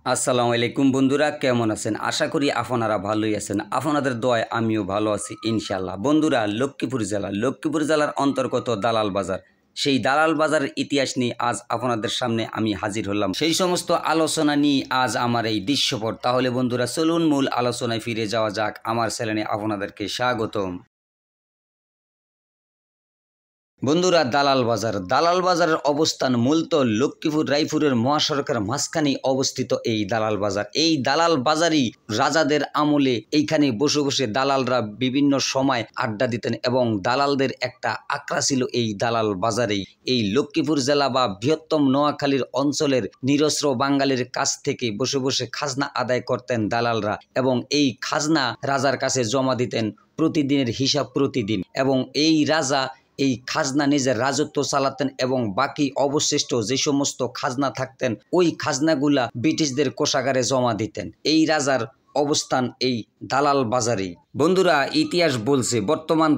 আসসালামু আলাইকুম বন্ধুরা, কেমন আছেন? আশা করি আপনারা ভালোই আছেন। আপনাদের দোয়ায় আমিও ভালো আছি ইনশাআল্লাহ। বন্ধুরা, লক্ষ্মীপুর জেলার অন্তর্গত দালাল বাজার, সেই দালাল বাজারের ইতিহাস নিয়ে আজ আপনাদের সামনে আমি হাজির হলাম। সেই সমস্ত আলোচনা নিয়ে আজ আমার এই দৃশ্যপট। তাহলে বন্ধুরা চলুন মূল আলোচনায় ফিরে যাওয়া যাক। আমার চ্যানেলে আপনাদেরকে স্বাগতম। বন্ধুরা, দালাল বাজারের অবস্থান মূলত লক্ষ্মীপুর রায়পুরের মহাসড়কের মাঝখানে অবস্থিত। এই দালাল বাজারই রাজাদের আমলে এইখানে বসে বসে দালালরা বিভিন্ন সময় আড্ডা দিতেন এবং দালালদের একটা আখড়া ছিল এই দালাল বাজারেই। এই লক্ষ্মীপুর জেলা বা বৃহত্তম নোয়াখালীর অঞ্চলের নিরস্ত্র বাঙালির কাছ থেকে বসে বসে খাজনা আদায় করতেন দালালরা এবং এই খাজনা রাজার কাছে জমা দিতেন প্রতিদিনের হিসাব প্রতিদিন, এবং এই রাজা এই খাজনা নিজের রাজত্ব চালাতেন এবং বাকি অবশিষ্ট যে সমস্ত খাজনা থাকতেন ওই খাজনাগুলা ব্রিটিশদের কোষাগারে জমা দিতেন। এই রাজার অবস্থান এই দালাল বাজারেই। বন্ধুরা, ইতিহাস বলছে বর্তমান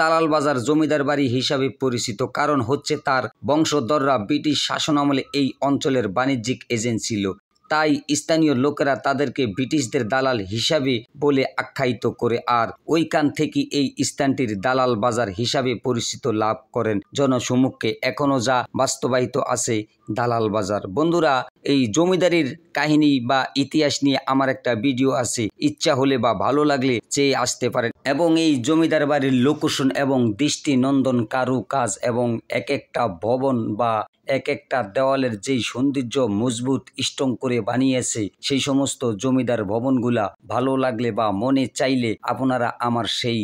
দালাল বাজার জমিদার বাড়ি হিসাবে পরিচিত, কারণ হচ্ছে তার বংশধররা ব্রিটিশ শাসন আমলে এই অঞ্চলের বাণিজ্যিক এজেন্ট ছিল। তাই স্থানীয় লোকেরা তাদেরকে ব্রিটিশদের দালাল হিসাবে বলে আখ্যায়িত করে, আর ওইখান থেকে এই স্থানটির দালাল বাজার হিসাবে পরিচিত লাভ করেন জনসমক্ষে। এখনো যা বাস্তবায়িত আছে দালাল বাজার। বন্ধুরা, এই জমিদারির কাহিনী বা ইতিহাস নিয়ে আমার একটা ভিডিও আছে, ইচ্ছা হলে বা ভালো লাগলে চেয়ে আসতে পারেন। এবং এই জমিদার বাড়ির লোকেশন এবং দৃষ্টিনন্দন কারুকাজ এবং এক একটা ভবন বা এক একটা দেওয়ালের যেই সৌন্দর্য মজবুত স্ট্রং করে বানিয়েছে, সেই সমস্ত জমিদার ভবনগুলা ভালো লাগলে বা মনে চাইলে আপনারা আমার সেই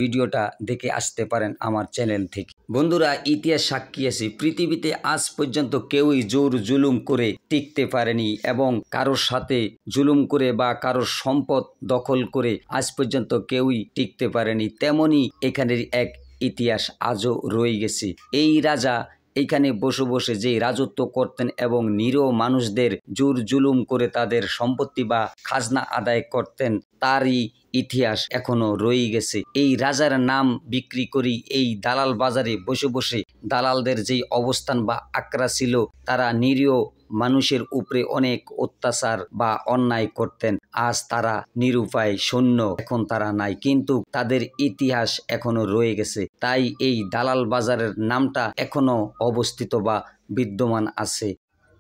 ভিডিওটা দেখে আসতে পারেন আমার চ্যানেল থেকে। বন্ধুরা, ইতিহাস সাক্ষী আছে, পৃথিবীতে আজ পর্যন্ত কেউই জোর জুলুম করে টিকতে পারেনি এবং কারোর সাথে জুলুম করে বা কারোর সম্পদ দখল করে আজ পর্যন্ত কেউই টিকতে পারেনি। তেমনি এখানের এক ইতিহাস আজও রয়ে গেছে। এই রাজা এইখানে বসে বসে যে রাজত্ব করতেন এবং নিরীহ মানুষদের জোর জুলুম করে তাদের সম্পত্তি বা খাজনা আদায় করতেন, তারই ইতিহাস এখনো রয়ে গেছে। এই রাজার নাম বিক্রি করি এই দালাল বাজারে বসে বসে দালালদের যেই অবস্থান বা আখড়া ছিল, তারা নিরীহ মানুষের উপরে অনেক অত্যাচার বা অন্যায় করতেন। আজ তারা নিরুপায় শূন্য, এখন তারা নাই, কিন্তু তাদের ইতিহাস এখনো রয়ে গেছে। তাই এই দালাল বাজারের নামটা এখনো অবস্থিত বা বিদ্যমান আছে।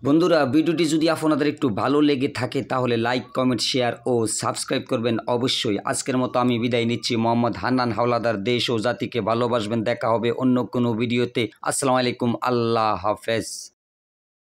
বন্ধুরা, ভিডিওটি যদি আপনাদের একটু ভালো লেগে থাকে তাহলে লাইক, কমেন্ট, শেয়ার ও সাবস্ক্রাইব করবেন অবশ্যই। আজকের মতো আমি বিদায় নিচ্ছি। মোহাম্মদ হান্নান হাওলাদার। দেশ ও জাতিকে ভালোবাসবেন। দেখা হবে অন্য কোনো ভিডিওতে। আসসালামু আলাইকুম। আল্লাহ হাফেজ।